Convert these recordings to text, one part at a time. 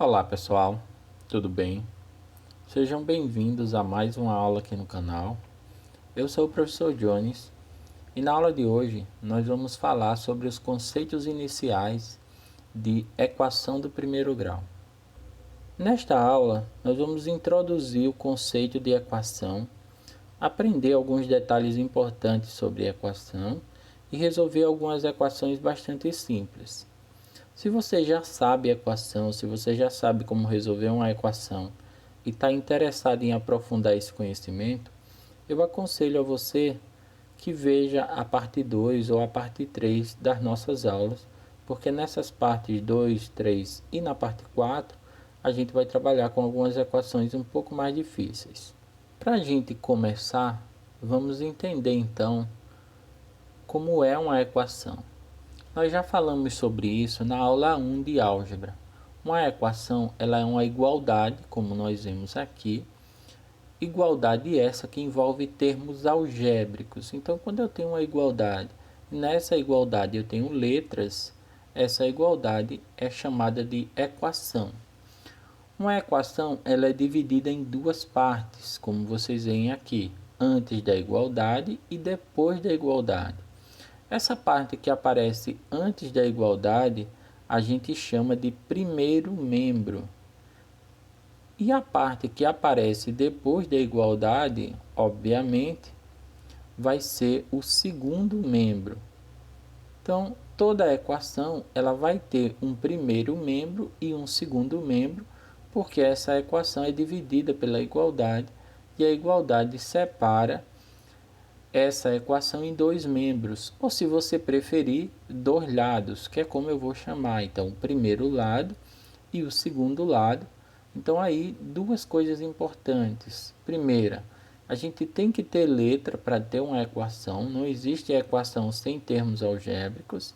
Olá pessoal, tudo bem? Sejam bem-vindos a mais uma aula aqui no canal. Eu sou o professor Jones e na aula de hoje nós vamos falar sobre os conceitos iniciais de equação do primeiro grau. Nesta aula nós vamos introduzir o conceito de equação, aprender alguns detalhes importantes sobre equação e resolver algumas equações bastante simples. Se você já sabe equação, se você já sabe como resolver uma equação e está interessado em aprofundar esse conhecimento, eu aconselho a você que veja a parte 2 ou a parte 3 das nossas aulas, porque nessas partes 2, 3 e na parte 4 a gente vai trabalhar com algumas equações um pouco mais difíceis. Para a gente começar, vamos entender então como é uma equação. Nós já falamos sobre isso na aula 1 de álgebra. Uma equação ela é uma igualdade, como nós vemos aqui. Igualdade essa que envolve termos algébricos. Então, quando eu tenho uma igualdade, nessa igualdade eu tenho letras, essa igualdade é chamada de equação. Uma equação ela é dividida em duas partes, como vocês veem aqui, antes da igualdade e depois da igualdade. Essa parte que aparece antes da igualdade, a gente chama de primeiro membro. E a parte que aparece depois da igualdade, obviamente, vai ser o segundo membro. Então, toda equação ela vai ter um primeiro membro e um segundo membro, porque essa equação é dividida pela igualdade e a igualdade separa essa equação em dois membros, ou se você preferir, dois lados, que é como eu vou chamar. Então, o primeiro lado e o segundo lado. Então, aí, duas coisas importantes. Primeira, a gente tem que ter letra para ter uma equação. Não existe equação sem termos algébricos.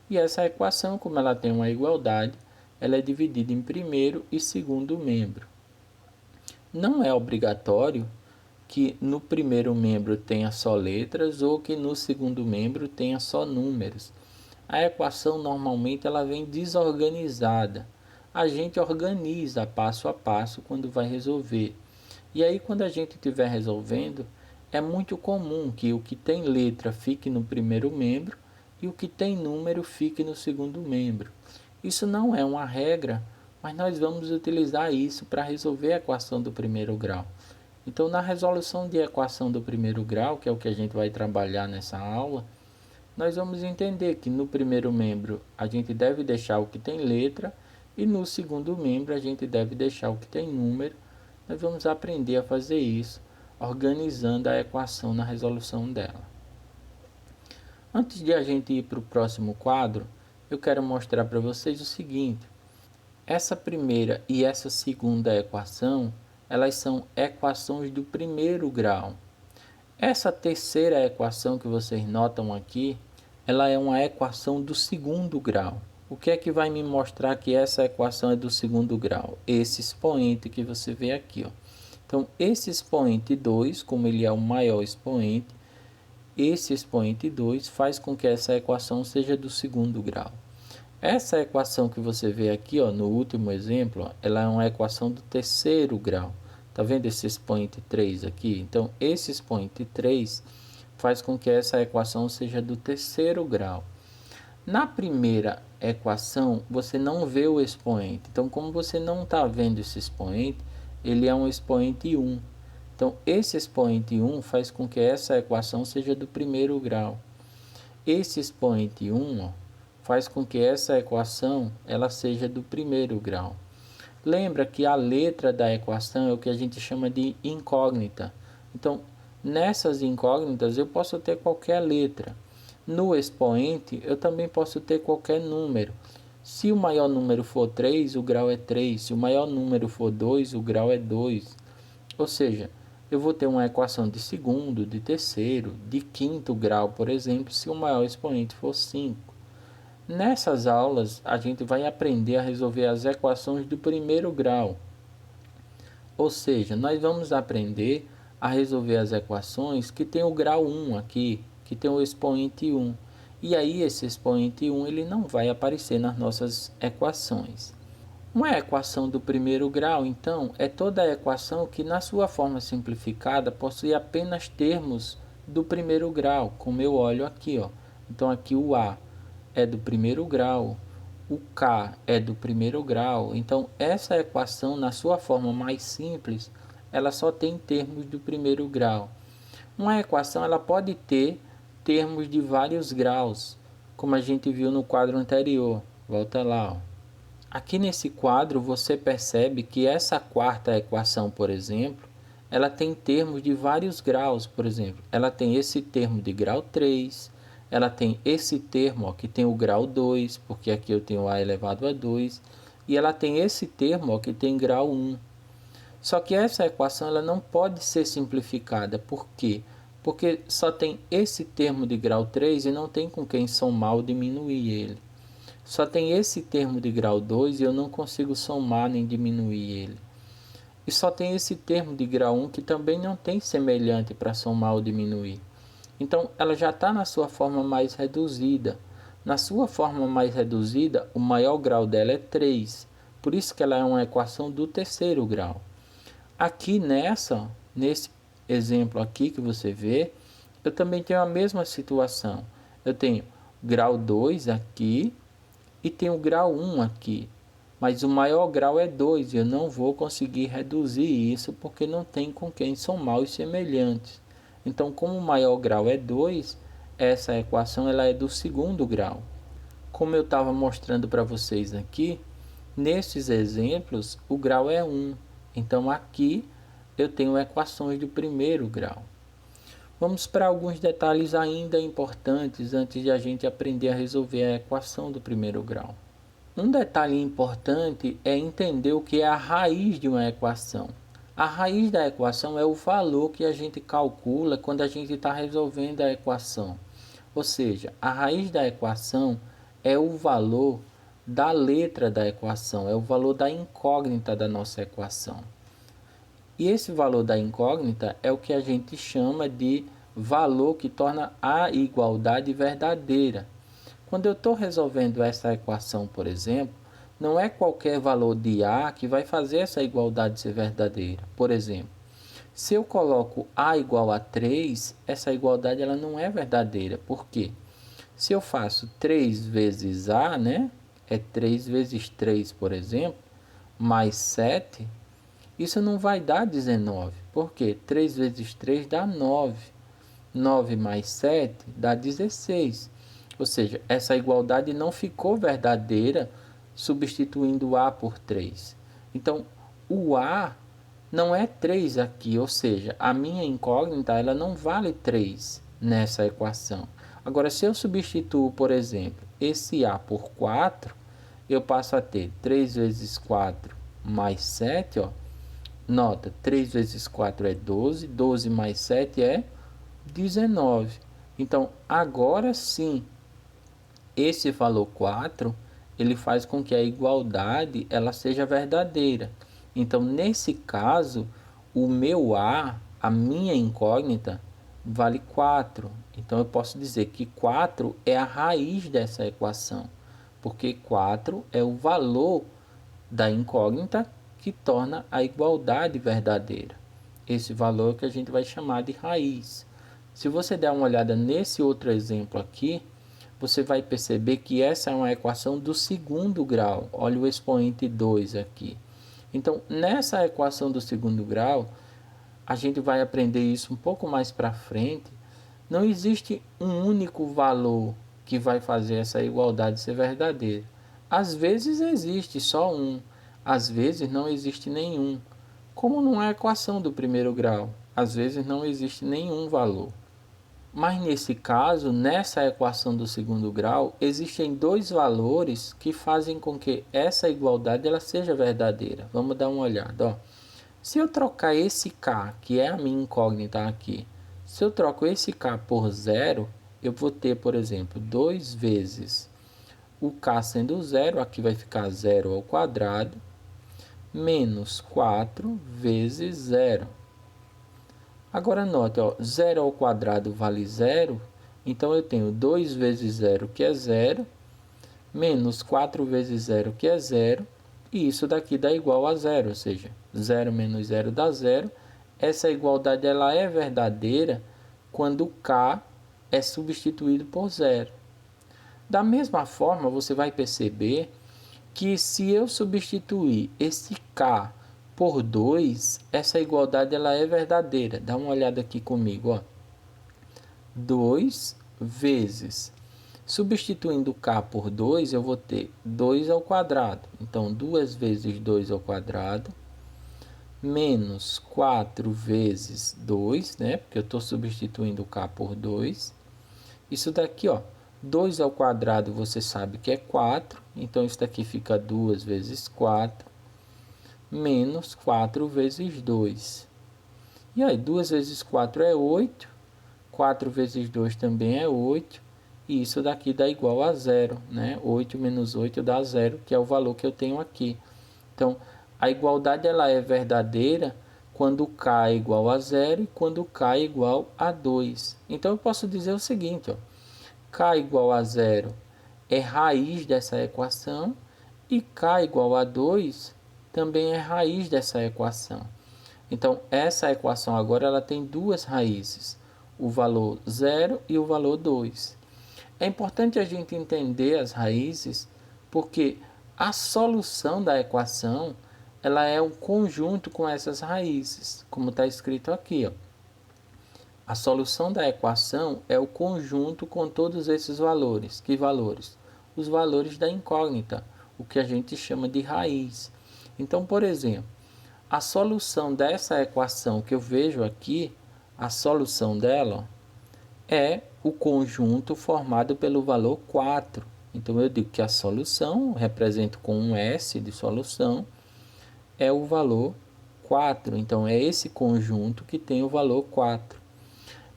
E essa equação, como ela tem uma igualdade, ela é dividida em primeiro e segundo membro. Não é obrigatório que no primeiro membro tenha só letras ou que no segundo membro tenha só números. A equação normalmente ela vem desorganizada. A gente organiza passo a passo quando vai resolver. E aí quando a gente estiver resolvendo, é muito comum que o que tem letra fique no primeiro membro e o que tem número fique no segundo membro. Isso não é uma regra, mas nós vamos utilizar isso para resolver a equação do primeiro grau. Então, na resolução de equação do primeiro grau, que é o que a gente vai trabalhar nessa aula, nós vamos entender que no primeiro membro a gente deve deixar o que tem letra e no segundo membro a gente deve deixar o que tem número. Nós vamos aprender a fazer isso, organizando a equação na resolução dela. Antes de a gente ir para o próximo quadro, eu quero mostrar para vocês o seguinte. Essa primeira e essa segunda equação, elas são equações do primeiro grau. Essa terceira equação que vocês notam aqui, ela é uma equação do segundo grau. O que é que vai me mostrar que essa equação é do segundo grau? Esse expoente que você vê aqui, ó. Então, esse expoente 2, como ele é o maior expoente, esse expoente 2 faz com que essa equação seja do segundo grau. Essa equação que você vê aqui, ó, no último exemplo, ó, ela é uma equação do terceiro grau. Tá vendo esse expoente 3 aqui? Então, esse expoente 3 faz com que essa equação seja do terceiro grau. Na primeira equação, você não vê o expoente. Então, como você não está vendo esse expoente, ele é um expoente 1. Então, esse expoente 1 faz com que essa equação seja do primeiro grau. Esse expoente 1, ó, faz com que essa equação ela seja do primeiro grau. Lembra que a letra da equação é o que a gente chama de incógnita. Então, nessas incógnitas eu posso ter qualquer letra. No expoente eu também posso ter qualquer número. Se o maior número for 3, o grau é 3. Se o maior número for 2, o grau é 2. Ou seja, eu vou ter uma equação de segundo, de terceiro, de quinto grau, por exemplo, se o maior expoente for 5. Nessas aulas, a gente vai aprender a resolver as equações do primeiro grau. Ou seja, nós vamos aprender a resolver as equações que tem o grau 1 aqui, que tem o expoente 1. E aí esse expoente 1 ele não vai aparecer nas nossas equações. Uma equação do primeiro grau, então, é toda a equação que, na sua forma simplificada, possui apenas termos do primeiro grau, como eu olho aqui, ó. Então, aqui o A é do primeiro grau, o K é do primeiro grau. Então, essa equação, na sua forma mais simples, ela só tem termos do primeiro grau. Uma equação ela pode ter termos de vários graus, como a gente viu no quadro anterior. Volta lá, ó. Aqui nesse quadro você percebe que essa quarta equação, por exemplo, ela tem termos de vários graus. Por exemplo, ela tem esse termo de grau 3, ela tem esse termo ó, que tem o grau 2, porque aqui eu tenho a elevado a 2, e ela tem esse termo ó, que tem grau 1. Só que essa equação ela não pode ser simplificada. Por quê? Porque só tem esse termo de grau 3 e não tem com quem somar ou diminuir ele. Só tem esse termo de grau 2 e eu não consigo somar nem diminuir ele. E só tem esse termo de grau 1 que também não tem semelhante para somar ou diminuir. Então, ela já está na sua forma mais reduzida. Na sua forma mais reduzida, o maior grau dela é 3. Por isso que ela é uma equação do terceiro grau. Aqui nesse exemplo aqui que você vê, eu também tenho a mesma situação. Eu tenho grau 2 aqui, e tem o grau 1 aqui, mas o maior grau é 2 e eu não vou conseguir reduzir isso porque não tem com quem somar os semelhantes. Então, como o maior grau é 2, essa equação ela é do segundo grau. Como eu estava mostrando para vocês aqui, nesses exemplos o grau é 1. Então, aqui eu tenho equações do primeiro grau. Vamos para alguns detalhes ainda importantes antes de a gente aprender a resolver a equação do primeiro grau. Um detalhe importante é entender o que é a raiz de uma equação. A raiz da equação é o valor que a gente calcula quando a gente está resolvendo a equação. Ou seja, a raiz da equação é o valor da letra da equação, é o valor da incógnita da nossa equação. E esse valor da incógnita é o que a gente chama de valor que torna a igualdade verdadeira. Quando eu estou resolvendo essa equação, por exemplo, não é qualquer valor de A que vai fazer essa igualdade ser verdadeira. Por exemplo, se eu coloco A igual a 3, essa igualdade ela não é verdadeira. Por quê? Se eu faço 3 vezes A, né? É 3 vezes 3, por exemplo, mais 7, isso não vai dar 19. Por quê? 3 vezes 3 dá 9. 9 mais 7 dá 16. Ou seja, essa igualdade não ficou verdadeira substituindo A por 3. Então, o A não é 3 aqui, ou seja, a minha incógnita ela não vale 3 nessa equação. Agora, se eu substituo, por exemplo, esse A por 4, eu passo a ter 3 vezes 4 mais 7, ó. Nota, 3 vezes 4 é 12, 12 mais 7 é 19. Então, agora sim, esse valor 4, ele faz com que a igualdade ela seja verdadeira. Então, nesse caso, o meu a minha incógnita, vale 4. Então, eu posso dizer que 4 é a raiz dessa equação, porque 4 é o valor da incógnita que torna a igualdade verdadeira. Esse valor que a gente vai chamar de raiz. Se você der uma olhada nesse outro exemplo aqui, você vai perceber que essa é uma equação do segundo grau. Olha o expoente 2 aqui. Então, nessa equação do segundo grau, a gente vai aprender isso um pouco mais para frente. Não existe um único valor que vai fazer essa igualdade ser verdadeira. Às vezes existe só um, às vezes não existe nenhum. Como numa equação do primeiro grau, às vezes não existe nenhum valor. Mas nesse caso, nessa equação do segundo grau, existem dois valores que fazem com que essa igualdade ela seja verdadeira. Vamos dar uma olhada. Ó. Se eu trocar esse k, que é a minha incógnita aqui, se eu troco esse k por zero, eu vou ter, por exemplo, 2 vezes o k sendo zero, aqui vai ficar zero ao quadrado, menos 4 vezes zero. Agora note, ó, 0 ao quadrado vale zero, então eu tenho 2 vezes zero, que é zero, menos 4 vezes zero, que é zero, e isso daqui dá igual a zero, ou seja, 0 menos 0 dá zero. Essa igualdade ela é verdadeira quando k é substituído por zero. Da mesma forma, você vai perceber que se eu substituir esse k por 2, essa igualdade ela é verdadeira. Dá uma olhada aqui comigo, ó. 2 vezes. Substituindo k por 2, eu vou ter 2 ao quadrado. Então, 2 vezes 2 ao quadrado, menos 4 vezes 2, né? Porque eu estou substituindo k por 2. Isso daqui, ó, 2 ao quadrado você sabe que é 4. Então, isso daqui fica 2 vezes 4, menos 4 vezes 2. E aí, 2 vezes 4 é 8. 4 vezes 2 também é 8. E isso daqui dá igual a zero, né? 8 menos 8 dá zero, que é o valor que eu tenho aqui. Então, a igualdade ela é verdadeira quando k é igual a zero e quando k é igual a 2. Então, eu posso dizer o seguinte, ó, k igual a zero é raiz dessa equação e k igual a 2 também é raiz dessa equação. Então, essa equação agora ela tem duas raízes, o valor 0 e o valor 2. É importante a gente entender as raízes, porque a solução da equação ela é um conjunto com essas raízes, como está escrito aqui, ó. A solução da equação é o conjunto com todos esses valores. Que valores? Os valores da incógnita, o que a gente chama de raiz. Então, por exemplo, a solução dessa equação que eu vejo aqui, a solução dela é o conjunto formado pelo valor 4. Então, eu digo que a solução, represento com um S de solução, é o valor 4. Então, é esse conjunto que tem o valor 4.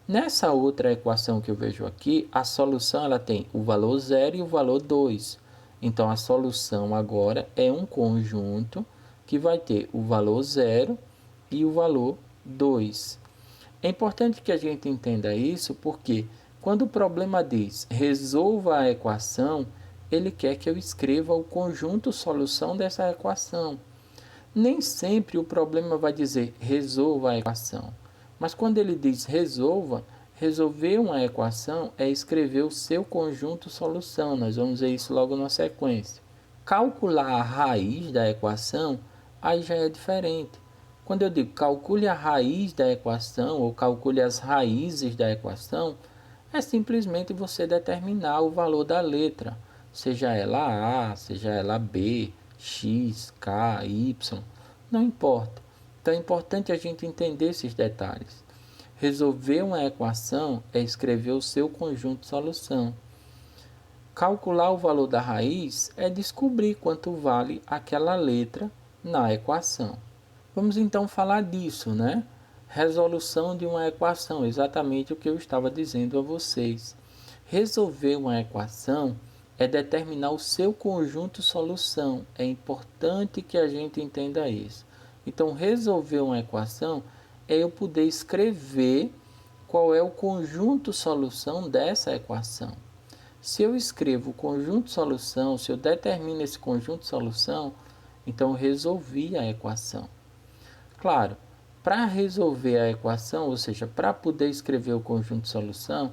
Nessa outra equação que eu vejo aqui, a solução ela tem o valor 0 e o valor 2. Então, a solução agora é um conjunto que vai ter o valor 0 e o valor 2. É importante que a gente entenda isso porque quando o problema diz resolva a equação, ele quer que eu escreva o conjunto solução dessa equação. Nem sempre o problema vai dizer resolva a equação, mas quando ele diz resolva, resolver uma equação é escrever o seu conjunto solução. Nós vamos ver isso logo na sequência. Calcular a raiz da equação, aí já é diferente. Quando eu digo calcule a raiz da equação ou calcule as raízes da equação, é simplesmente você determinar o valor da letra, seja ela A, seja ela B, X, K, Y, não importa. Então é importante a gente entender esses detalhes. Resolver uma equação é escrever o seu conjunto de solução. Calcular o valor da raiz é descobrir quanto vale aquela letra na equação. Vamos então falar disso, né? Resolução de uma equação, exatamente o que eu estava dizendo a vocês. Resolver uma equação é determinar o seu conjunto solução. É importante que a gente entenda isso. Então, resolver uma equação é eu poder escrever qual é o conjunto solução dessa equação. Se eu escrevo o conjunto solução, se eu determino esse conjunto solução, então eu resolvi a equação. Claro, para resolver a equação, ou seja, para poder escrever o conjunto de solução,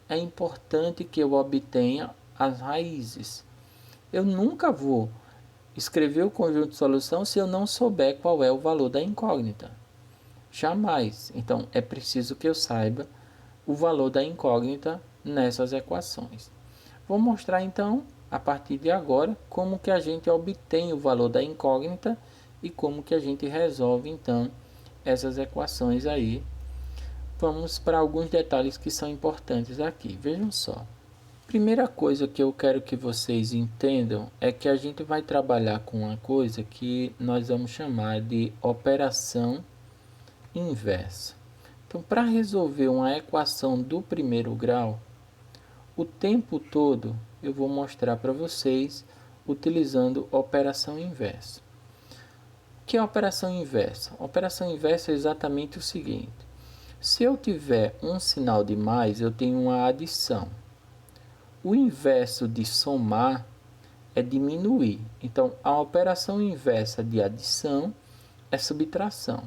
é importante que eu obtenha as raízes. Eu nunca vou escrever o conjunto de solução se eu não souber qual é o valor da incógnita. Jamais. Então, é preciso que eu saiba o valor da incógnita nessas equações. Vou mostrar, então, a partir de agora, como que a gente obtém o valor da incógnita e como que a gente resolve, então, essas equações aí. Vamos para alguns detalhes que são importantes aqui. Vejam só. Primeira coisa que eu quero que vocês entendam é que a gente vai trabalhar com uma coisa que nós vamos chamar de operação inversa. Então, para resolver uma equação do primeiro grau, o tempo todo eu vou mostrar para vocês utilizando operação inversa. O que é operação inversa? A operação inversa é exatamente o seguinte. Se eu tiver um sinal de mais, eu tenho uma adição. O inverso de somar é diminuir. Então, a operação inversa de adição é subtração.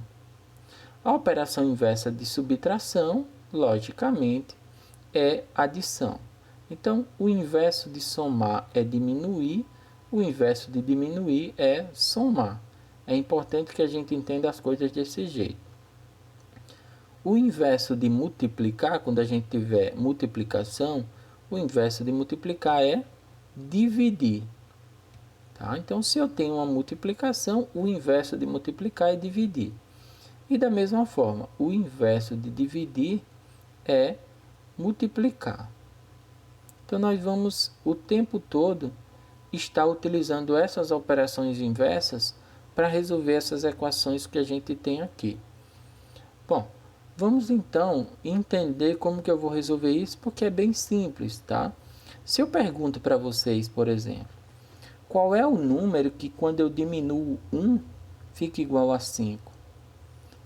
A operação inversa de subtração, logicamente, é adição. Então, o inverso de somar é diminuir, o inverso de diminuir é somar. É importante que a gente entenda as coisas desse jeito. O inverso de multiplicar, quando a gente tiver multiplicação, o inverso de multiplicar é dividir. Tá? Então, se eu tenho uma multiplicação, o inverso de multiplicar é dividir. E da mesma forma, o inverso de dividir é multiplicar. Então, nós vamos o tempo todo estar utilizando essas operações inversas para resolver essas equações que a gente tem aqui. Bom, vamos então entender como que eu vou resolver isso, porque é bem simples, tá? Se eu pergunto para vocês, por exemplo, qual é o número que quando eu diminuo 1 fica igual a 5?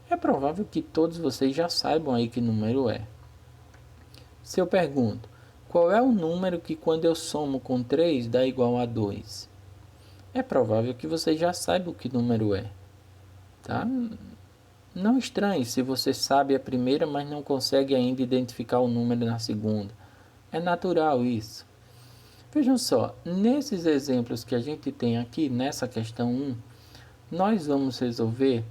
É provável que todos vocês já saibam aí que número é. Se eu pergunto, qual é o número que quando eu somo com 3 dá igual a 2? É provável que vocês já saibam que número é, tá? Não estranhe se você sabe a primeira, mas não consegue ainda identificar o número na segunda. É natural isso. Vejam só, nesses exemplos que a gente tem aqui, nessa questão 1, nós vamos resolver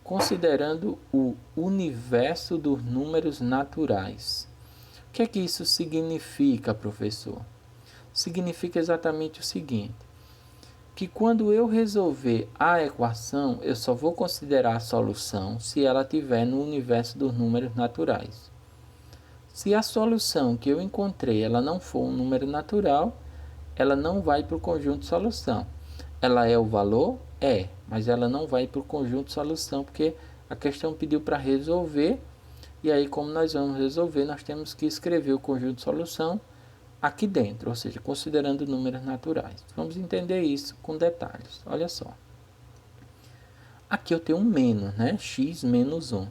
considerando o universo dos números naturais. O que é que isso significa, professor? Significa exatamente o seguinte, que quando eu resolver a equação, eu só vou considerar a solução se ela estiver no universo dos números naturais. Se a solução que eu encontrei ela não for um número natural, ela não vai para o conjunto solução. Ela é o valor? É, mas ela não vai para o conjunto solução, porque a questão pediu para resolver, e aí como nós vamos resolver, nós temos que escrever o conjunto solução aqui dentro, ou seja, considerando números naturais. Vamos entender isso com detalhes. Olha só. Aqui eu tenho um menos, né? X menos 1.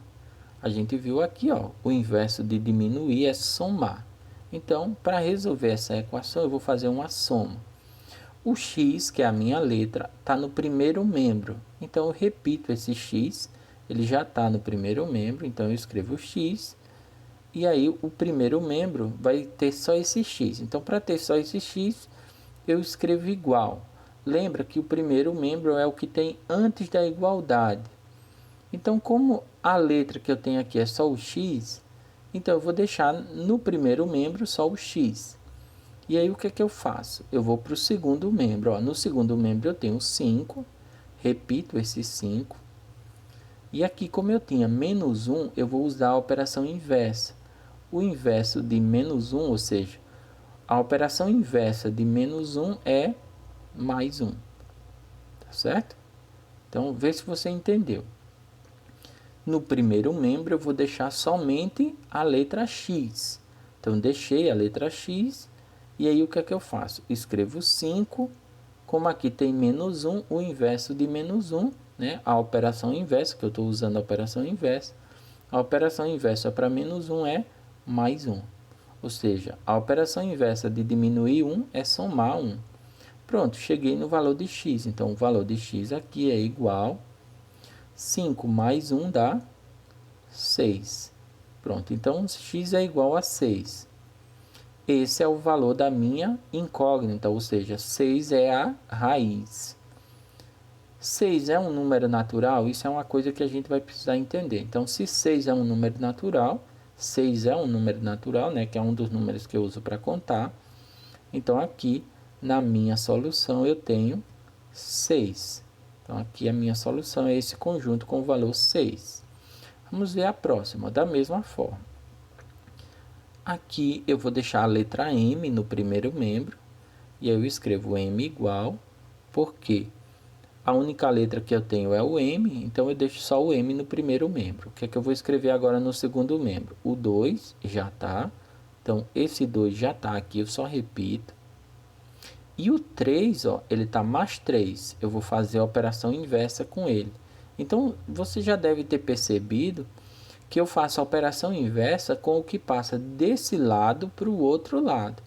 A gente viu aqui, ó, o inverso de diminuir é somar. Então, para resolver essa equação, eu vou fazer uma soma. O x, que é a minha letra, está no primeiro membro. Então, eu repito esse x, ele já está no primeiro membro, então eu escrevo x. E aí, o primeiro membro vai ter só esse x. Então, para ter só esse x, eu escrevo igual. Lembra que o primeiro membro é o que tem antes da igualdade. Então, como a letra que eu tenho aqui é só o x, então eu vou deixar no primeiro membro só o x. E aí, o que é que eu faço? Eu vou para o segundo membro. Ó. No segundo membro eu tenho 5, repito esse 5. E aqui, como eu tinha menos 1, eu vou usar a operação inversa. O inverso de menos 1, ou seja, a operação inversa de menos 1 é mais 1. Tá certo? Então, vê se você entendeu. No primeiro membro, eu vou deixar somente a letra x. Então, deixei a letra x. E aí, o que é que eu faço? Escrevo 5. Como aqui tem menos 1, o inverso de menos 1, né? A operação inversa, que eu estou usando a operação inversa. A operação inversa para menos 1 é mais 1. Ou seja, a operação inversa de diminuir 1 é somar 1. Pronto, cheguei no valor de x. Então, o valor de x aqui é igual 5 mais 1 dá 6. Pronto, então x é igual a 6. Esse é o valor da minha incógnita, ou seja, 6 é a raiz. 6 é um número natural? Isso é uma coisa que a gente vai precisar entender. Então, se 6 é um número natural, 6 é um número natural, né, que é um dos números que eu uso para contar. Então, aqui na minha solução eu tenho 6. Então, aqui a minha solução é esse conjunto com o valor 6. Vamos ver a próxima, da mesma forma. Aqui eu vou deixar a letra M no primeiro membro, e eu escrevo M igual, porque a única letra que eu tenho é o M, então eu deixo só o M no primeiro membro. O que é que eu vou escrever agora no segundo membro? O 2 já está, então esse 2 já está aqui, eu só repito. E o 3, ó, ele está mais 3, eu vou fazer a operação inversa com ele. Então, você já deve ter percebido que eu faço a operação inversa com o que passa desse lado para o outro lado.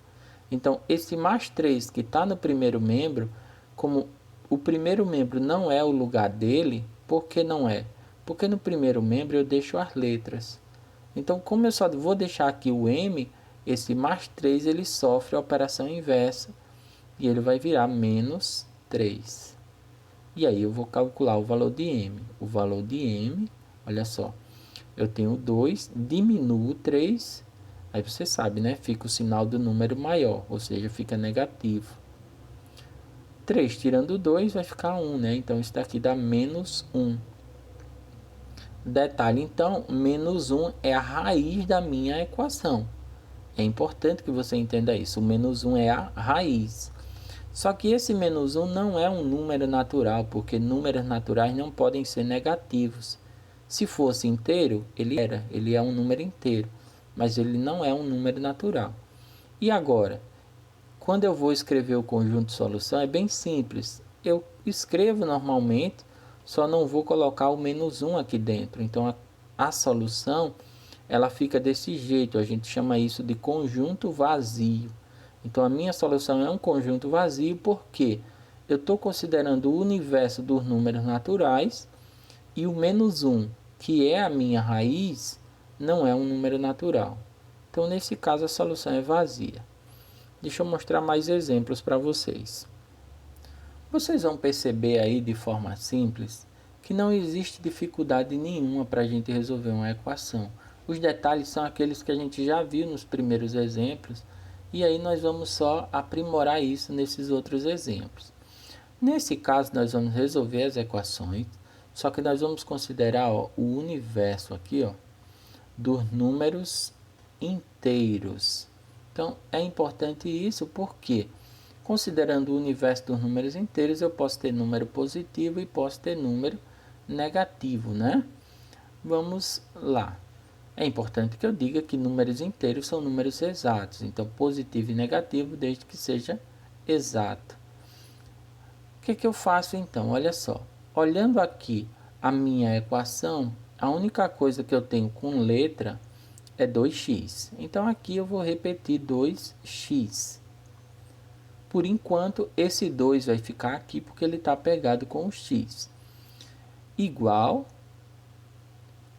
Então, esse mais 3 que está no primeiro membro, como o primeiro membro não é o lugar dele, por que não é? Porque no primeiro membro eu deixo as letras. Então, como eu só vou deixar aqui o M, esse mais 3 ele sofre a operação inversa e ele vai virar menos 3. E aí eu vou calcular o valor de M. O valor de M, olha só, eu tenho 2, diminuo 3, aí você sabe, né? Fica o sinal do número maior, ou seja, fica negativo. 3 tirando 2 vai ficar 1, né? Então isso daqui dá menos 1. Detalhe, então, menos 1 é a raiz da minha equação. É importante que você entenda isso. O menos 1 é a raiz. Só que esse menos 1 não é um número natural, porque números naturais não podem ser negativos. Se fosse inteiro, ele é um número inteiro, mas ele não é um número natural. E agora, quando eu vou escrever o conjunto de solução, é bem simples. Eu escrevo normalmente, só não vou colocar o menos 1 aqui dentro. Então, a solução, ela fica desse jeito. A gente chama isso de conjunto vazio. Então, a minha solução é um conjunto vazio porque eu estou considerando o universo dos números naturais e o menos 1, que é a minha raiz, não é um número natural. Então, nesse caso, a solução é vazia. Deixa eu mostrar mais exemplos para vocês. Vocês vão perceber aí de forma simples que não existe dificuldade nenhuma para a gente resolver uma equação. Os detalhes são aqueles que a gente já viu nos primeiros exemplos e aí nós vamos só aprimorar isso nesses outros exemplos. Nesse caso, nós vamos resolver as equações, só que nós vamos considerar o universo aqui dos números inteiros. Então, é importante isso porque, considerando o universo dos números inteiros, eu posso ter número positivo e posso ter número negativo, né? Vamos lá. É importante que eu diga que números inteiros são números exatos. Então, positivo e negativo, desde que seja exato. O que eu faço então? Olha só. Olhando aqui a minha equação, a única coisa que eu tenho com letra é 2x. Então, aqui eu vou repetir 2x. Por enquanto, esse 2 vai ficar aqui porque ele está pegado com o x. Igual.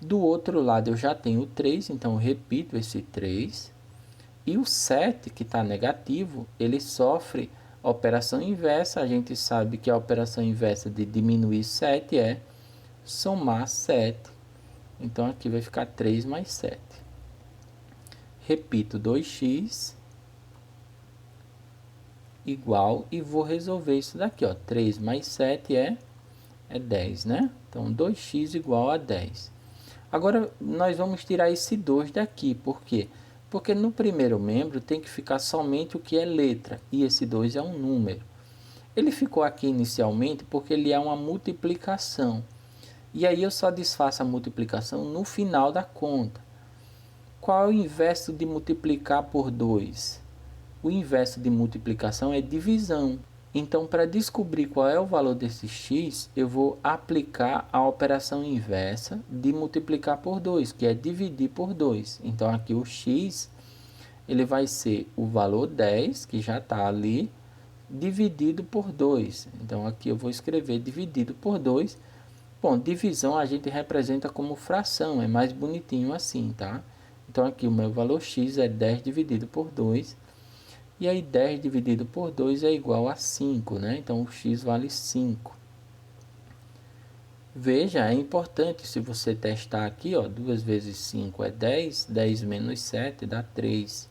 Do outro lado, eu já tenho 3, então eu repito esse 3. E o 7, que está negativo, ele sofre a operação inversa. A gente sabe que a operação inversa de diminuir 7 é somar 7. Então, aqui vai ficar 3 mais 7. Repito 2x igual e vou resolver isso daqui, ó. 3 mais 7 é 10, né? Então, 2x igual a 10. Agora, nós vamos tirar esse 2 daqui. Por quê? Porque no primeiro membro tem que ficar somente o que é letra. E esse 2 é um número. Ele ficou aqui inicialmente porque ele é uma multiplicação. E aí eu só desfaço a multiplicação no final da conta. Qual é o inverso de multiplicar por 2? O inverso de multiplicação é divisão. Então, para descobrir qual é o valor desse x, eu vou aplicar a operação inversa de multiplicar por 2, que é dividir por 2. Então, aqui o x ele vai ser o valor 10, que já está ali, dividido por 2. Então, aqui eu vou escrever dividido por 2. Bom, divisão a gente representa como fração, é mais bonitinho assim, tá? Então, aqui o meu valor x é 10 dividido por 2. E aí 10 dividido por 2 é igual a 5, né? Então, o x vale 5. Veja, é importante se você testar aqui, ó, 2 vezes 5 é 10, 10 menos 7 dá 3.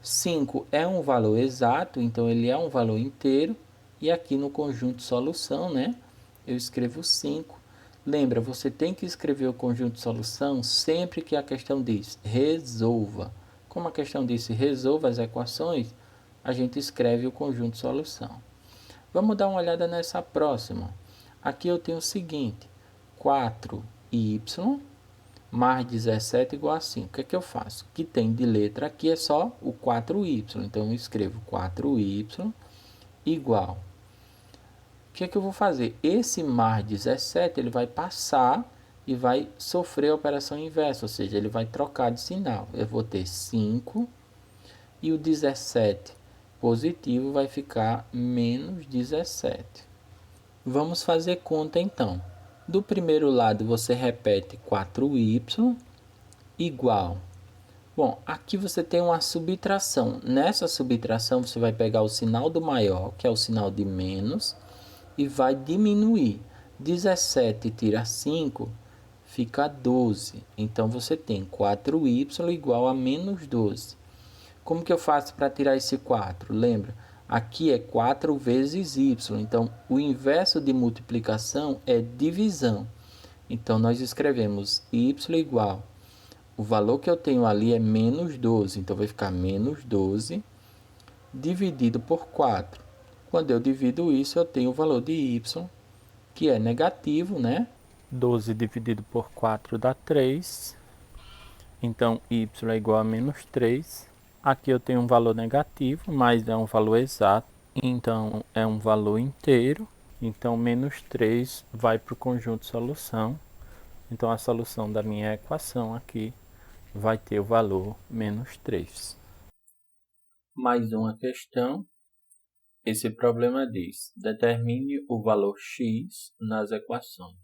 5 é um valor exato, então ele é um valor inteiro. E aqui no conjunto solução, né? Eu escrevo 5. Lembra, você tem que escrever o conjunto solução sempre que a questão diz resolva. Como a questão disse resolva as equações, a gente escreve o conjunto solução. Vamos dar uma olhada nessa próxima. Aqui eu tenho o seguinte, 4y mais 17 igual a 5. O que é que eu faço? O que tem de letra aqui é só o 4y. Então, eu escrevo 4y igual. O que é que eu vou fazer? Esse mais 17, ele vai passar e vai sofrer a operação inversa, ou seja, ele vai trocar de sinal. Eu vou ter 5 e o 17 positivo vai ficar menos 17. Vamos fazer conta então. Do primeiro lado você repete 4y igual. Bom, aqui você tem uma subtração. Nessa subtração você vai pegar o sinal do maior, que é o sinal de menos, e vai diminuir. 17 tira 5, fica 12. Então você tem 4y igual a menos 12. Como que eu faço para tirar esse 4? Lembra? Aqui é 4 vezes y. Então, o inverso de multiplicação é divisão. Então, nós escrevemos y igual. O valor que eu tenho ali é menos 12. Então, vai ficar menos 12 dividido por 4. Quando eu divido isso, eu tenho o valor de y, que é negativo, né? 12 dividido por 4 dá 3. Então, y é igual a menos 3. Aqui eu tenho um valor negativo, mas é um valor exato. Então, é um valor inteiro. Então, menos 3 vai para o conjunto solução. Então, a solução da minha equação aqui vai ter o valor menos 3. Mais uma questão. Esse problema diz: determine o valor x nas equações.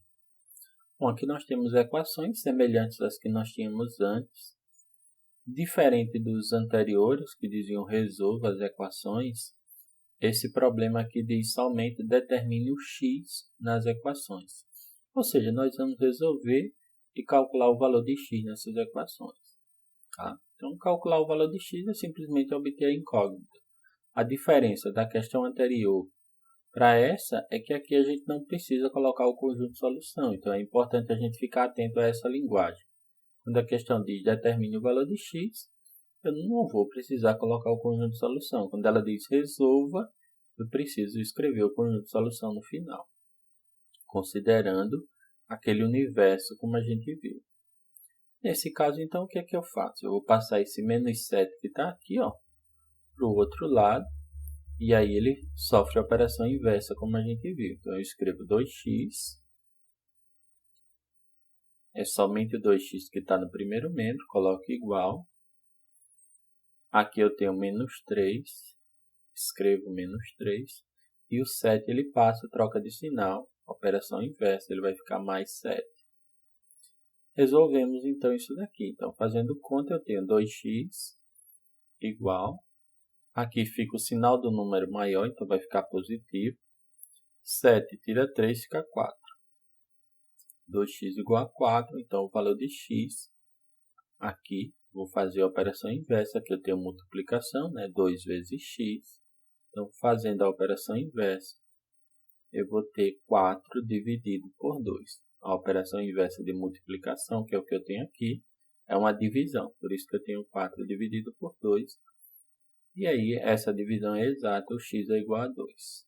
Bom, aqui nós temos equações semelhantes às que nós tínhamos antes. Diferente dos anteriores, que diziam resolva as equações, esse problema aqui diz somente determine o x nas equações. Ou seja, nós vamos resolver e calcular o valor de x nessas equações. Tá? Então, calcular o valor de x é simplesmente obter a incógnita. A diferença da questão anterior para essa é que aqui a gente não precisa colocar o conjunto de solução. Então, é importante a gente ficar atento a essa linguagem. Quando a questão diz determine o valor de x, eu não vou precisar colocar o conjunto de solução. Quando ela diz resolva, eu preciso escrever o conjunto de solução no final, considerando aquele universo como a gente viu. Nesse caso, então, o que é que eu faço? Eu vou passar esse menos 7 que está aqui, para o outro lado, e aí ele sofre a operação inversa, como a gente viu. Então, eu escrevo 2x, é somente o 2x que está no primeiro membro, coloco igual. Aqui eu tenho menos 3, escrevo menos 3, e o 7 ele passa, troca de sinal, operação inversa, ele vai ficar mais 7. Resolvemos então isso daqui. Então, fazendo conta, eu tenho 2x igual. Aqui fica o sinal do número maior, então vai ficar positivo. 7 tira 3, fica 4. 2x igual a 4, então o valor de x, aqui, vou fazer a operação inversa, aqui eu tenho multiplicação, né? 2 vezes x. Então, fazendo a operação inversa, eu vou ter 4 dividido por 2. A operação inversa de multiplicação, que é o que eu tenho aqui, é uma divisão. Por isso que eu tenho 4 dividido por 2. E aí, essa divisão é exata, o x é igual a 2.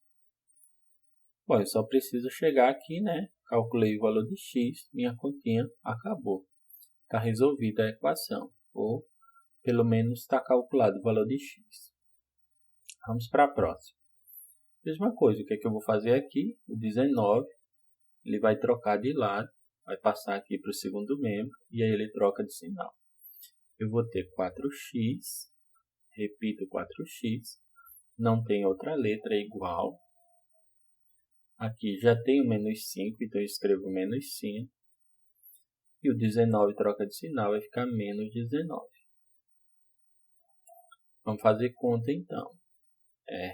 Bom, eu só preciso chegar aqui, né? Calculei o valor de x, minha continha acabou. Está resolvida a equação, ou pelo menos está calculado o valor de x. Vamos para a próxima. Mesma coisa, o que é que eu vou fazer aqui? O 19, ele vai trocar de lado, vai passar aqui para o segundo membro, e aí ele troca de sinal. Eu vou ter 4x, repito 4x, não tem outra letra, é igual. Aqui já tenho menos 5, então eu escrevo menos 5. E o 19 troca de sinal, vai ficar menos 19. Vamos fazer conta então.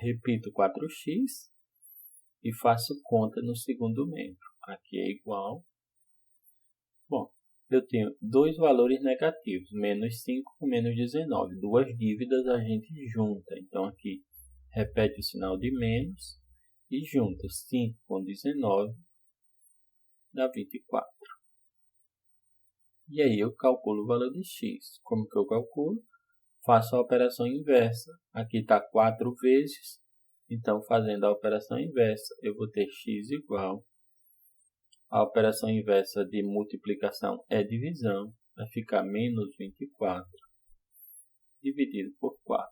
Repito 4x e faço conta no segundo membro. Aqui é igual. Bom, eu tenho dois valores negativos, menos 5 com menos 19. Duas dívidas a gente junta. Então, aqui repete o sinal de menos e junta 5 com 19, dá 24. E aí eu calculo o valor de x. Como que eu calculo? Faço a operação inversa. Aqui está 4 vezes. Então, fazendo a operação inversa, eu vou ter x igual. A operação inversa de multiplicação é divisão. Vai ficar menos 24 dividido por 4.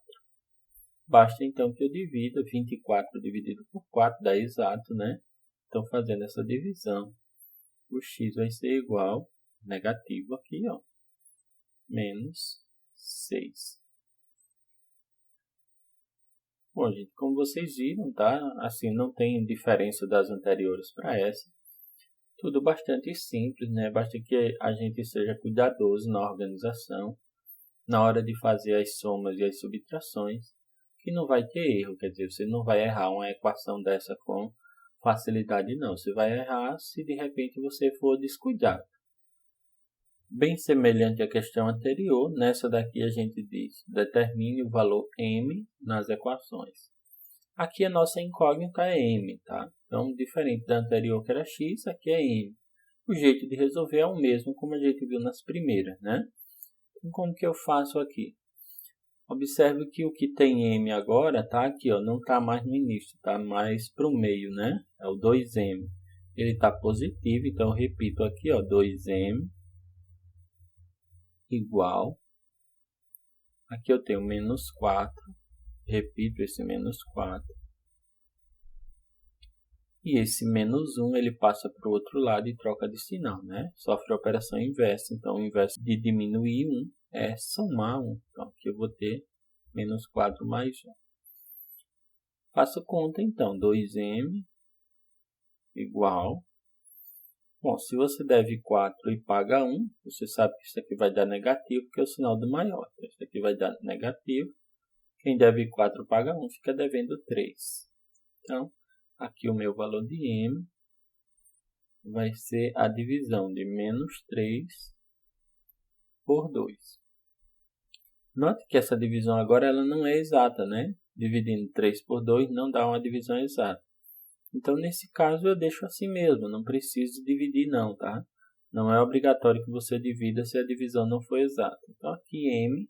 Basta então que eu divida. 24 dividido por 4 dá exato, né? Então, fazendo essa divisão, o x vai ser igual, negativo aqui, menos 6. Bom, gente, como vocês viram, tá? Assim, não tem diferença das anteriores para essa. Tudo bastante simples, né? Basta que a gente seja cuidadoso na organização, na hora de fazer as somas e as subtrações, que não vai ter erro. Quer dizer, você não vai errar uma equação dessa com facilidade, não. Você vai errar se de repente você for descuidado. Bem semelhante à questão anterior, nessa daqui a gente diz, determine o valor m nas equações. Aqui a nossa incógnita é m, tá? Então, diferente da anterior que era x, aqui é m. O jeito de resolver é o mesmo como a gente viu nas primeiras, né? Então, como que eu faço aqui? Observe que o que tem m agora tá aqui, ó, não está mais no início, está mais para o meio, né? É o 2m. Ele está positivo, então eu repito aqui, ó, 2m igual. Aqui eu tenho menos 4, repito esse menos 4. E esse menos 1 ele passa para o outro lado e troca de sinal, né? Sofre a operação inversa, então o inverso de diminuir 1 é somar 1. Então aqui eu vou ter menos 4 mais 1. Faço conta então, 2m igual. Bom, se você deve 4 e paga 1, você sabe que isso aqui vai dar negativo, porque é o sinal do maior. Então, isso aqui vai dar negativo. Quem deve 4 paga 1, fica devendo 3. Então, aqui o meu valor de m vai ser a divisão de menos 3 por 2. Note que essa divisão agora ela não é exata, né? Dividindo 3 por 2 não dá uma divisão exata. Então, nesse caso, eu deixo assim mesmo, não preciso dividir não, tá? Não é obrigatório que você divida se a divisão não for exata. Então, aqui m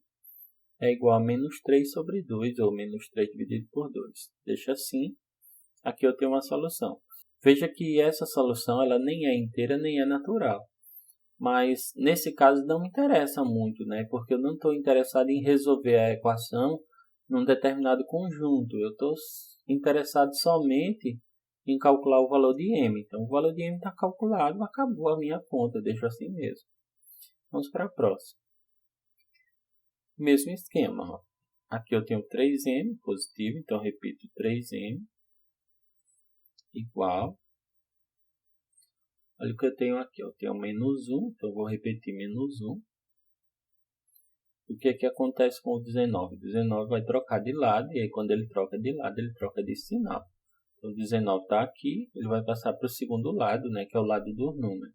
é igual a menos 3 sobre 2, ou menos 3 dividido por 2. Deixa assim, aqui eu tenho uma solução. Veja que essa solução ela nem é inteira, nem é natural. Mas, nesse caso, não me interessa muito, né? Porque eu não estou interessado em resolver a equação num determinado conjunto. Eu estou interessado somente em calcular o valor de m. Então, o valor de m está calculado, acabou a minha conta, deixo assim mesmo. Vamos para a próxima. Mesmo esquema. Ó. Aqui eu tenho 3m positivo, então repito 3m igual. Olha o que eu tenho aqui. Eu tenho menos 1, então eu vou repetir menos 1. O que é que acontece com o 19? O 19 vai trocar de lado, e aí quando ele troca de lado, ele troca de sinal. Então, o 19 está aqui, ele vai passar para o segundo lado, né, que é o lado dos números.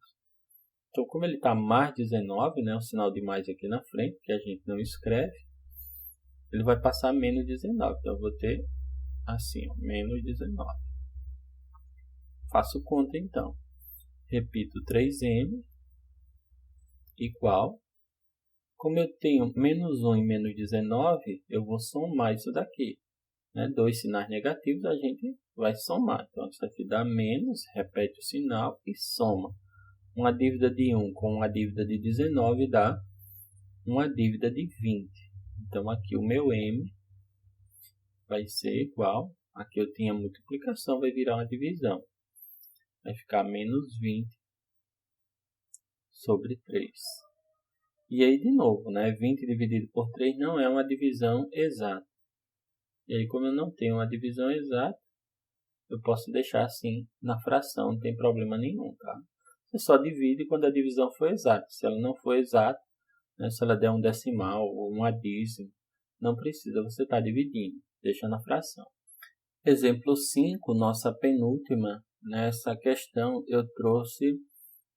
Então, como ele está mais 19, né, o sinal de mais aqui na frente, que a gente não escreve, ele vai passar menos 19. Então, eu vou ter assim, ó, menos 19. Faço conta, então. Repito, 3m igual. Como eu tenho menos 1 e menos 19, eu vou somar isso daqui. Né? Dois sinais negativos a gente vai somar. Então, isso aqui dá menos, repete o sinal e soma. Uma dívida de 1 com uma dívida de 19 dá uma dívida de 20. Então, aqui o meu m vai ser igual. Aqui eu tinha multiplicação, vai virar uma divisão. Vai ficar menos 20 sobre 3. E aí, de novo, né? 20 dividido por 3 não é uma divisão exata. E aí, como eu não tenho uma divisão exata, eu posso deixar assim na fração, não tem problema nenhum, tá? Você só divide quando a divisão for exata. Se ela não for exata, né, se ela der um decimal ou um dízimo, não precisa você estar dividindo, deixa na fração. Exemplo 5, nossa penúltima. Nessa questão eu trouxe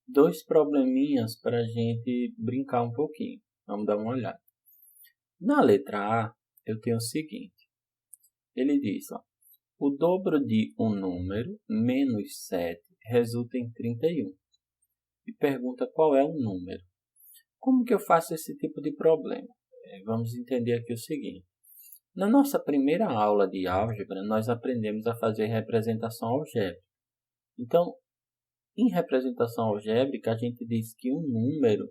dois probleminhas para a gente brincar um pouquinho. Vamos dar uma olhada. Na letra A, eu tenho o seguinte. Ele diz, ó, o dobro de um número menos 7 resulta em 31. E pergunta qual é o número. Como que eu faço esse tipo de problema? Vamos entender aqui o seguinte. Na nossa primeira aula de álgebra, nós aprendemos a fazer representação algébrica. Então, em representação algébrica, a gente diz que um número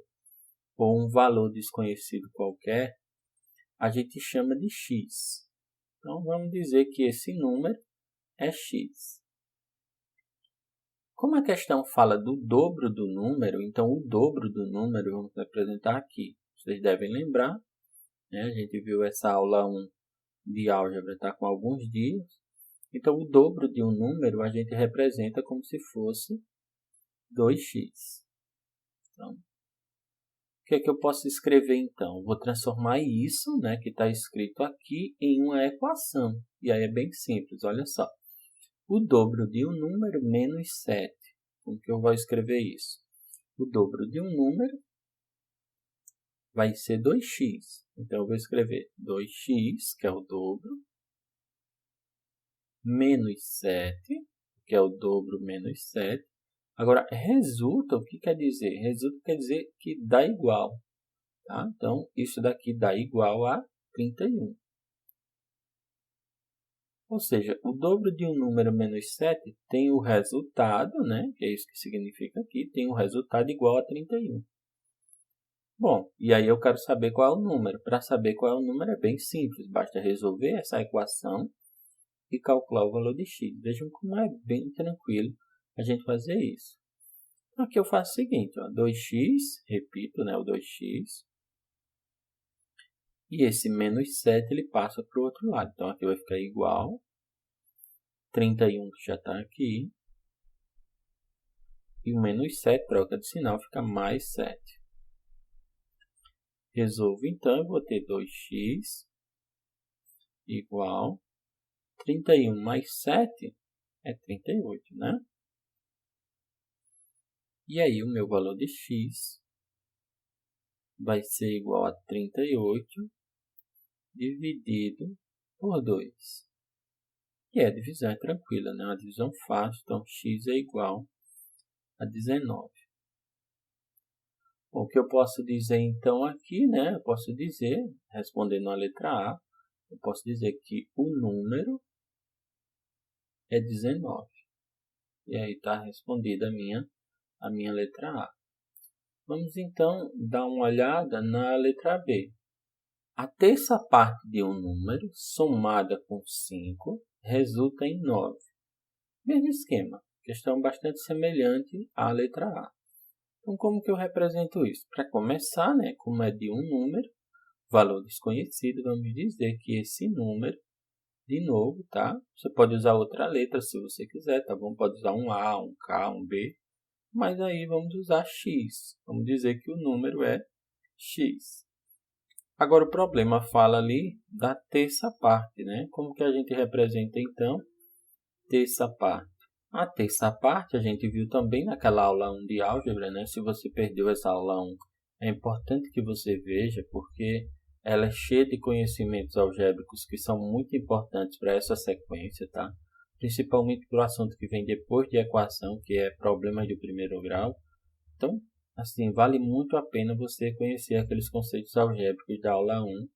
ou um valor desconhecido qualquer, a gente chama de x. Então, vamos dizer que esse número é x. Como a questão fala do dobro do número, então o dobro do número vamos representar aqui. Vocês devem lembrar, né? A gente viu essa aula 1 de álgebra está com alguns dias. Então, o dobro de um número a gente representa como se fosse 2x. Então, o que é que eu posso escrever então? Vou transformar isso, né, que está escrito aqui, em uma equação. E aí é bem simples, olha só. O dobro de um número menos 7. Como que eu vou escrever isso? O dobro de um número vai ser 2x. Então, eu vou escrever 2x, que é o dobro, menos 7, que é o dobro menos 7. Agora, resulta, o que quer dizer? Resulta quer dizer que dá igual. Tá? Então, isso daqui dá igual a 31. Ou seja, o dobro de um número menos 7 tem o resultado, né? Que é isso que significa aqui, tem o resultado igual a 31. Bom, e aí eu quero saber qual é o número. Para saber qual é o número é bem simples, basta resolver essa equação e calcular o valor de x. Vejam como é bem tranquilo a gente fazer isso. Então, aqui eu faço o seguinte, ó, 2x, repito, né, o 2x, e esse menos 7 ele passa para o outro lado. Então, aqui vai ficar igual 31, que já está aqui, e o menos 7 troca de sinal, fica mais 7. Resolvo, então, eu vou ter 2x igual 31 mais 7 é 38, né? E aí, o meu valor de x vai ser igual a 38 dividido por 2. E a divisão é tranquila, né? Uma divisão fácil, então x é igual a 19. Bom, o que eu posso dizer então aqui, né? Eu posso dizer, respondendo a letra A, eu posso dizer que o número é 19. E aí está respondida a minha letra A. Vamos então dar uma olhada na letra B. A terça parte de um número somada com 5 resulta em 9. Mesmo esquema, questão bastante semelhante à letra A. Então, como que eu represento isso? Para começar, né, como é de um número, valor desconhecido, vamos dizer que esse número, de novo, tá? Você pode usar outra letra se você quiser, tá bom? Pode usar um A, um K, um B, mas aí vamos usar X. Vamos dizer que o número é X. Agora, o problema fala ali da terça parte, né? Como que a gente representa, então, terça parte? A terça parte a gente viu também naquela aula 1 de álgebra, né? Se você perdeu essa aula 1, é importante que você veja, porque ela é cheia de conhecimentos algébricos que são muito importantes para essa sequência, tá? Principalmente para o assunto que vem depois de equação, que é problemas de primeiro grau. Então, assim, vale muito a pena você conhecer aqueles conceitos algébricos da aula 1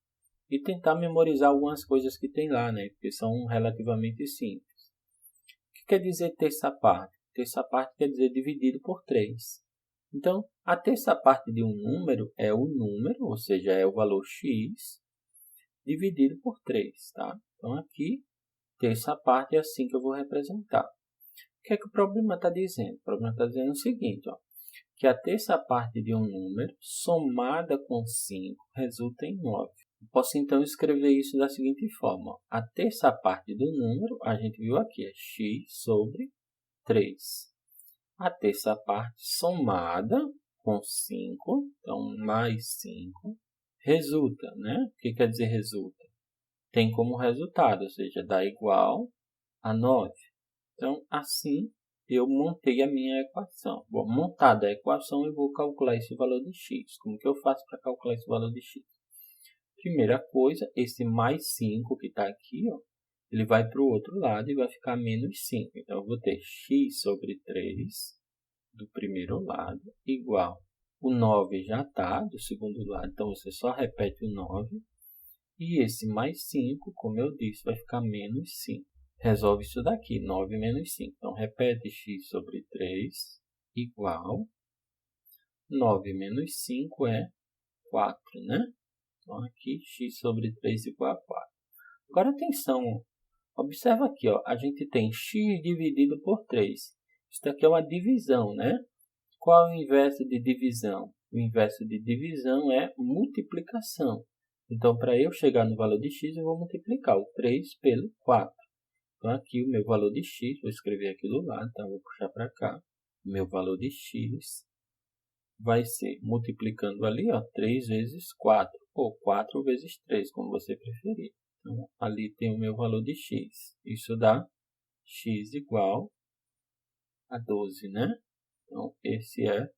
e tentar memorizar algumas coisas que tem lá, né? Porque são relativamente simples. O que quer dizer terça parte? Terça parte quer dizer dividido por 3. Então, a terça parte de um número é o número, ou seja, é o valor x, dividido por 3, tá? Então, aqui, terça parte é assim que eu vou representar. O que é que o problema está dizendo? O problema está dizendo o seguinte, ó, que a terça parte de um número somada com 5 resulta em 9. Eu posso então escrever isso da seguinte forma. A terça parte do número, a gente viu aqui, é x sobre 3. A terça parte somada com 5, então mais 5, resulta, né? O que quer dizer resulta? Tem como resultado, ou seja, dá igual a 9. Então, assim, eu montei a minha equação. Bom, montada a equação, eu vou calcular esse valor de x. Como que eu faço para calcular esse valor de x? Primeira coisa, esse mais 5 que está aqui, ó, ele vai para o outro lado e vai ficar menos 5. Então, eu vou ter x sobre 3 do primeiro lado igual. O 9 já está do segundo lado, então você só repete o 9. E esse mais 5, como eu disse, vai ficar menos 5. Resolve isso daqui, 9 menos 5. Então, repete x sobre 3 igual. 9 menos 5 é 4, né? Então, aqui x sobre 3 igual a 4. Agora, atenção. Observa aqui, ó, a gente tem x dividido por 3. Isso daqui é uma divisão, né? Qual é o inverso de divisão? O inverso de divisão é multiplicação. Então, para eu chegar no valor de x, eu vou multiplicar o 3 pelo 4. Então, aqui o meu valor de x, vou escrever aqui do lado, então vou puxar para cá. O meu valor de x vai ser, multiplicando ali, ó, 3 vezes 4, ou 4 vezes 3, como você preferir. Então, ali tem o meu valor de x. Isso dá x igual a 12, né? Então, esse é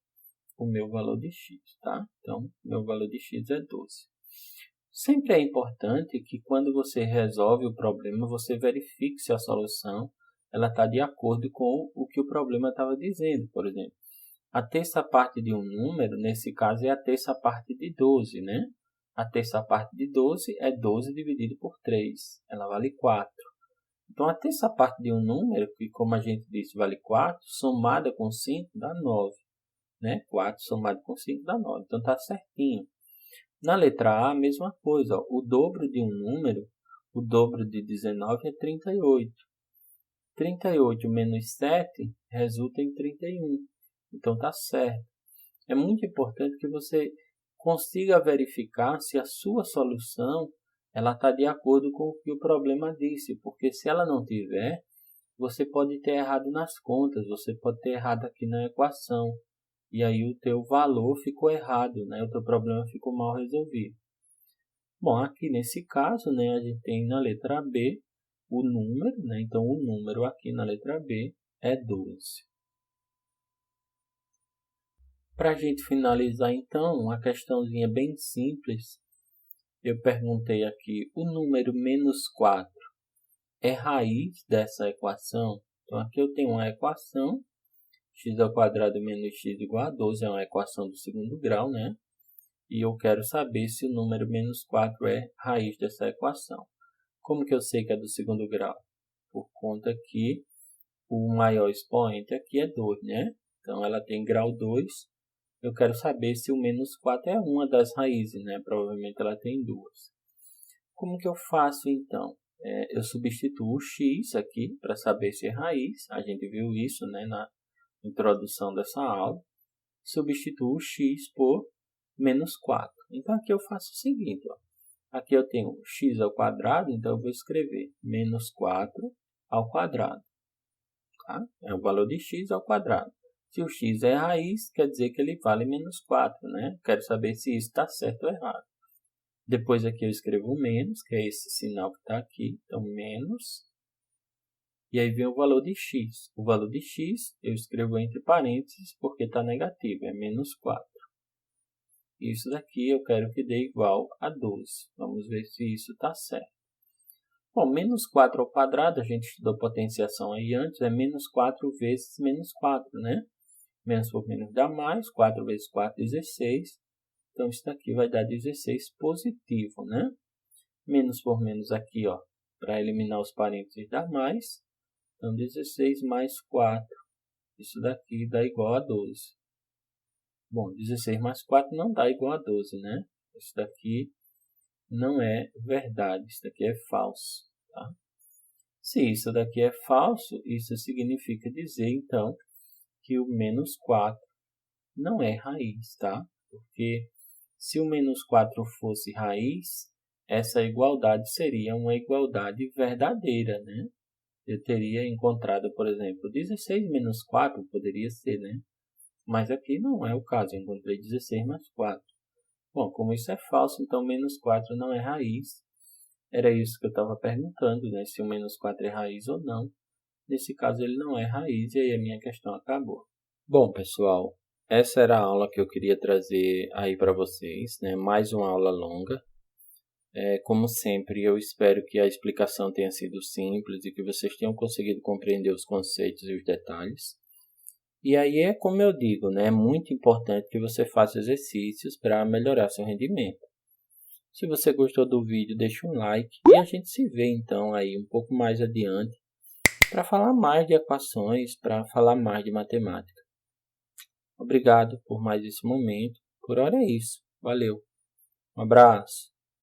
o meu valor de x, tá? Então, meu valor de x é 12. Sempre é importante que quando você resolve o problema, você verifique se a solução ela está de acordo com o que o problema estava dizendo. Por exemplo, a terça parte de um número, nesse caso, é a terça parte de 12, né? A terça parte de 12 é 12 dividido por 3. Ela vale 4. Então, a terça parte de um número, que como a gente disse, vale 4, somada com 5 dá 9. Né? 4 somado com 5 dá 9. Então, está certinho. Na letra A, a mesma coisa. Ó. O dobro de um número, o dobro de 19 é 38. 38 menos 7 resulta em 31. Então, está certo. É muito importante que você consiga verificar se a sua solução ela está de acordo com o que o problema disse. Porque se ela não tiver, você pode ter errado nas contas, você pode ter errado aqui na equação. E aí o teu valor ficou errado, né? O teu problema ficou mal resolvido. Bom, aqui nesse caso, né, a gente tem na letra B o número, né? Então, o número aqui na letra B é 12. Para a gente finalizar, então, uma questãozinha bem simples. Eu perguntei aqui, o número menos 4 é raiz dessa equação? Então, aqui eu tenho uma equação, x ao quadrado menos x igual a 12, é uma equação do segundo grau, né? E eu quero saber se o número menos 4 é raiz dessa equação. Como que eu sei que é do segundo grau? Por conta que o maior expoente aqui é 2, né? Então, ela tem grau 2. Eu quero saber se o menos 4 é uma das raízes, né? Provavelmente ela tem duas. Como que eu faço, então? Eu substituo o x aqui para saber se é raiz. A gente viu isso, né, na introdução dessa aula. Substituo o x por menos 4. Então, aqui eu faço o seguinte, ó. Aqui eu tenho x ao quadrado, então eu vou escrever menos 4 ao quadrado. Tá? É o valor de x ao quadrado. Se o x é raiz, quer dizer que ele vale menos 4, né? Quero saber se isso está certo ou errado. Depois aqui eu escrevo menos, que é esse sinal que está aqui. Então, menos. E aí vem o valor de x. O valor de x eu escrevo entre parênteses porque está negativo, é menos 4. Isso daqui eu quero que dê igual a 12. Vamos ver se isso está certo. Bom, menos 4 ao quadrado, a gente estudou potenciação aí antes, é menos 4 vezes menos 4, né? Menos por menos dá mais, 4 vezes 4, 16. Então, isso daqui vai dar 16 positivo, né? Menos por menos aqui, ó, para eliminar os parênteses dá mais. Então, 16 mais 4. Isso daqui dá igual a 12. Bom, 16 mais 4 não dá igual a 12, né? Isso daqui não é verdade, isso daqui é falso, tá? Se isso daqui é falso, isso significa dizer, então, que o menos 4 não é raiz, tá? Porque se o menos 4 fosse raiz, essa igualdade seria uma igualdade verdadeira, né? Eu teria encontrado, por exemplo, 16 menos 4 poderia ser, né? Mas aqui não é o caso, eu encontrei 16 mais 4. Bom, como isso é falso, então menos 4 não é raiz. Era isso que eu estava perguntando, né? Se o menos 4 é raiz ou não. Nesse caso, ele não é raiz e aí a minha questão acabou. Bom, pessoal, essa era a aula que eu queria trazer aí para vocês, né? Mais uma aula longa. Como sempre, eu espero que a explicação tenha sido simples e que vocês tenham conseguido compreender os conceitos e os detalhes. E aí é como eu digo, né? É muito importante que você faça exercícios para melhorar seu rendimento. Se você gostou do vídeo, deixa um like e a gente se vê então aí um pouco mais adiante para falar mais de equações, para falar mais de matemática. Obrigado por mais esse momento. Por hora é isso. Valeu. Um abraço.